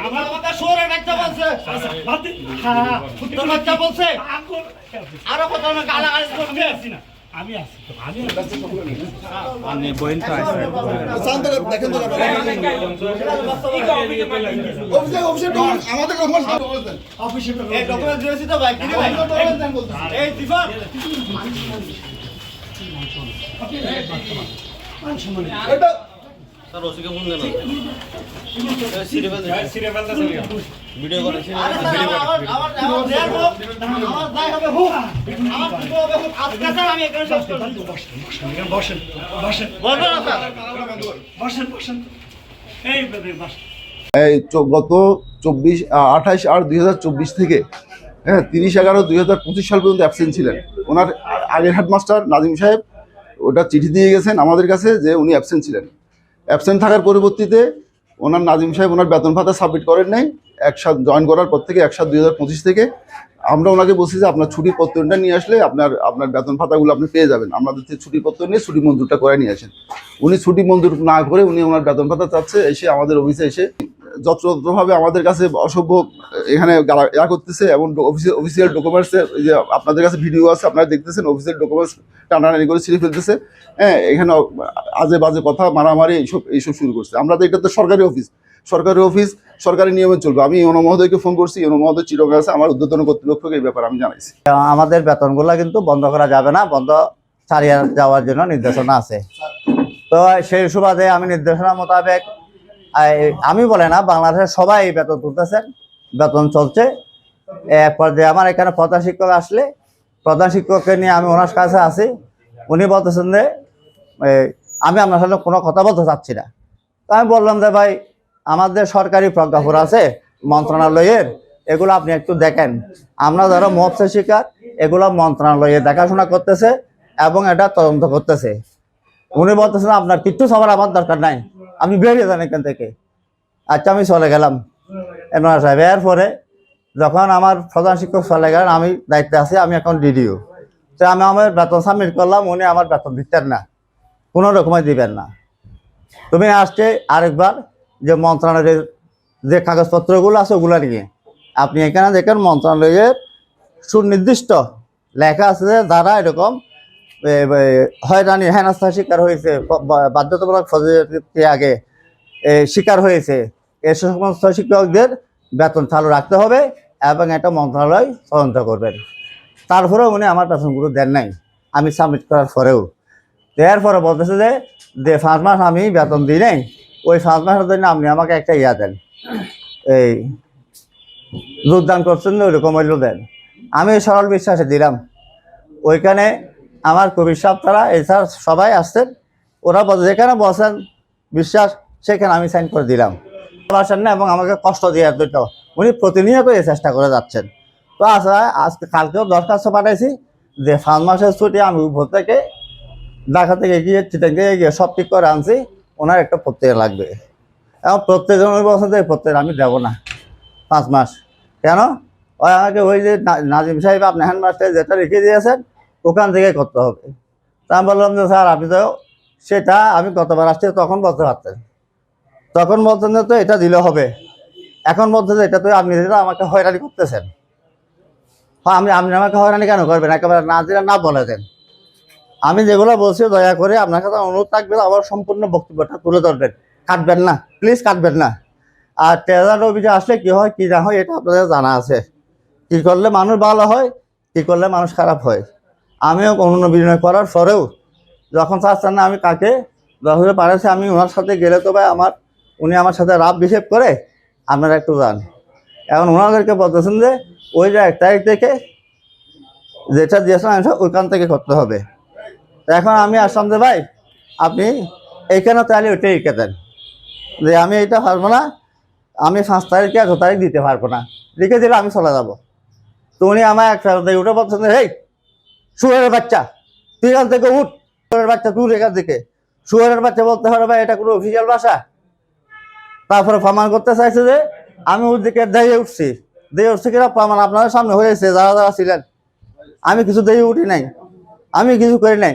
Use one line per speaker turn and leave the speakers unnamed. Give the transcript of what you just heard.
আমার কথা শোরে বাচ্চা বলছে, বাচ্চা বলছে আরো কথা গালাগালি করবে। আমি আছি তো আমি বইন তো আছে শান্ত করে দেখেন তো অফিসে আমাদের অফিসে এই ডকুমেন্ট দিয়েছি তো ভাই কি ভাই এই দিবা এটা স্যার ওসিকে ফোন দেন সিরিয়াল দা ভিডিও করে আমার দাই হবে হু আমার কি হবে হু আজকে স্যার আমি এখানে শেষ করব বসেন বলবো না স্যার বসেন এই বসেন
এই গত 28/8/2024 থেকে 30/11/2025 সাল পর্যন্ত অ্যাবসেন্ট ছিলেন। ওনার আগের হেডমাস্টার নাজিম সাহেব ওটা চিঠি দিয়ে গেছেন আমাদের কাছে যে উনি অ্যাবসেন্ট ছিলেন। অ্যাবসেন্ট থাকার পরিবর্তিতে ওনার নাজিম সাহেব ওনার বেতন ভাতা সাবমিট করেন নাই। একসাথে জয়েন করার পর থেকে 1/7/2025 থেকে আমরা ওনাকে বলছি যে আপনার ছুটি পত্রটা নিয়ে আসলে আপনার বেতন ভাতাগুলো আপনি পেয়ে যাবেন, আমাদের থেকে ছুটি পত্র নিয়ে ছুটি মঞ্জুরটা করে নিয়ে আসেন। উনি ছুটি মঞ্জুর না করে উনি ওনার বেতন ভাতা চাচ্ছে, এসে আমাদের অফিসে এসে যত্রতত্রভাবে আমাদের কাছে অসভ্য এখানে করতেছে এবং অফিসিয়াল ডকুমেন্টসের যে আপনাদের কাছে ভিডিও আছে আপনারা দেখতেছেন, অফিসিয়াল ডকুমেন্টস টানাটানি করে ছিঁড়ে ফেলতেছে। এখানে আজে বাজে কথা মারামারি এইসব শুরু করছে। আমরা তো এটা তো সরকারি অফিস, সরকারি নিয়মে চলবে। আমি ইউনো মহোদয়কে ফোন করছি, ইউনো মহোদয় চিরকাল আছে, আমার ঊর্ধ্বতন কর্তৃপক্ষকে এই ব্যাপারে আমি জানাইছি।
আমাদের বেতনগুলো কিন্তু বন্ধ করা যাবে না, বন্ধ ছাড়িয়ে যাওয়ার জন্য নির্দেশনা আছে। তো সেই সুবাদে আমি নির্দেশনা মোতাবেক আমি বলে না, বাংলাদেশের সবাই বেতন তুলতেছেন, বেতন চলছে। এক পর্যায়ে আমার এখানে প্রধান শিক্ষক আসলে প্রধান শিক্ষককে নিয়ে আমি ওনার কাছে আসি, উনি বলতেছেন যে আমি আপনার সাথে কোনো কথা বলতে চাচ্ছি না। তো আমি বললাম যে ভাই আমাদের সরকারি প্রজ্ঞাপন আছে মন্ত্রণালয়ের, এগুলো আপনি একটু দেখেন। আমরা যারা মৎস্য শিকার এগুলো মন্ত্রণালয়ে দেখাশোনা করতেছে এবং এটা তদন্ত করতেছে। উনি বলতেছেন আপনার কিচ্ছু সবার আমার দরকার নাই, আপনি বেরিয়ে যান এখান থেকে। আচ্ছা আমি চলে গেলাম এমআর সাহেব। এরপরে যখন আমার প্রধান শিক্ষক চলে গেলেন, আমি দায়িত্বে আছি, আমি এখন ডিডিও। তো আমি আমার বেতন সাবমিট করলাম, উনি আমার বেতন দিতেন না, কোনো রকমই দিবেন না। তুমি আসছে আরেকবার যে মন্ত্রণালয়ের যে কাগজপত্রগুলো আছে ওগুলো নিয়ে আপনি এখানে দেখেন মন্ত্রণালয়ের সুনির্দিষ্ট লেখা আছে যে যারা এরকম হয়রানি হেনস্থার শিকার হয়েছে, বাধ্যতামূলক ফজিলতের আগে শিকার হয়েছে, এই সমস্ত শিক্ষকদের বেতন চালু রাখতে হবে এবং এটা মন্ত্রণালয় তদন্ত করবেন। তারপরেও উনি আমার বেতনগুলো দেন নাই আমি সাবমিট করার পরেও। এরপরে বলতেছে যে 5 মাস আমি বেতন দিই নাই, ওই 5 মাসের জন্য আপনি আমাকে একটা ইয়া দেন, এই যোগদান করছেন ওইরকম মূল্য দেন। আমি সরল বিশ্বাসে দিলাম। ওইখানে আমার কবির সাহেব তারা এছাড়া সবাই আসছেন, ওরা যেখানে বসেন বিশ্বাস সেখানে আমি সাইন করে দিলাম। আসেন না এবং আমাকে কষ্ট দেওয়ার জন্য উনি প্রতিনিয়ত এই চেষ্টা করে যাচ্ছেন। তো আজকে কালকেও দরখাস্ত পাঠাইছি যে 5 মাসের ছুটি আমি উপর থেকে ঢাকা থেকে গিয়ে চিটাং থেকে গিয়ে সব ঠিক করে আনছি, ওনার একটা প্রত্যেক লাগবে। এবং প্রত্যেকজন বলছে যে প্রত্যেক আমি দেবো না 5 মাস। কেন? ওই আমাকে ওই যে নাজিম সাহেব আপনি হ্যান্ডমাস্টার যেটা রেখে দিয়েছেন ওখান থেকে করতে হবে। তা আমি বললাম যে স্যার আপনি তো সেটা আমি গতবার আসছি তখন বলতে পারতেন, তখন বলতেন যে তো এটা দিলে হবে, এখন বলতে যে এটা তো আপনি আমাকে হয়রানি করতেছেন। হ্যাঁ আপনি আমাকে হয়রানি কেন করবেন, একেবারে না দিলে না বলে দেন। আমি যেগুলো বলছি দয়া করে আপনার কাছে অনুরোধ থাকবে আমার সম্পূর্ণ বক্তব্যটা তুলে ধরবেন, কাটবেন না, প্লিজ কাটবেন না। আর ট্রেজার অভিযোগ আসলে কী হয় কী না হয় এটা আপনাদের জানা আছে, কী করলে মানুষ ভালো হয়, কী করলে মানুষ খারাপ হয়। আমিও কোনো বিনয় করার পরেও যখন চাচ্ছেন না আমি কাকে যখন পারেছি আমি ওনার সাথে গেলে তো ভাই উনি আমার সাথে রাফ বিহেভ করে, আপনারা একটু যান। এখন ওনাদেরকে বলতেছেন যে ওই যে 1 তারিখ থেকে যেটা দিয়েছেন ওইখান থেকে করতে হবে। এখন আমি আসলাম যে ভাই আপনি এইখানে তাহলে ওইটাই লিখে দেন যে আমি এইটা পারবো না, আমি 5 তারিখে 1 তারিখ দিতে পারবো না, লিখে দিলে আমি চলে যাবো। তো উনি আমার এক ফেরত উঠে বলছেন যে এই শুয়ারের বাচ্চা তুই এখান থেকে উঠ, শুয়ারের বাচ্চা তুই এখান থেকে, শুয়ারের বাচ্চা বলতে পারবে এটা কোনো অফিসিয়াল ভাষা? তারপরে প্রমাণ করতে চাইছে যে আমি ওর দিকে দিয়ে উঠছি কিনা প্রমাণ আপনাদের সামনে হয়েছে যারা যারা ছিলেন, আমি কিছু দিয়ে উঠি নাই। আমি কিছু করি নাই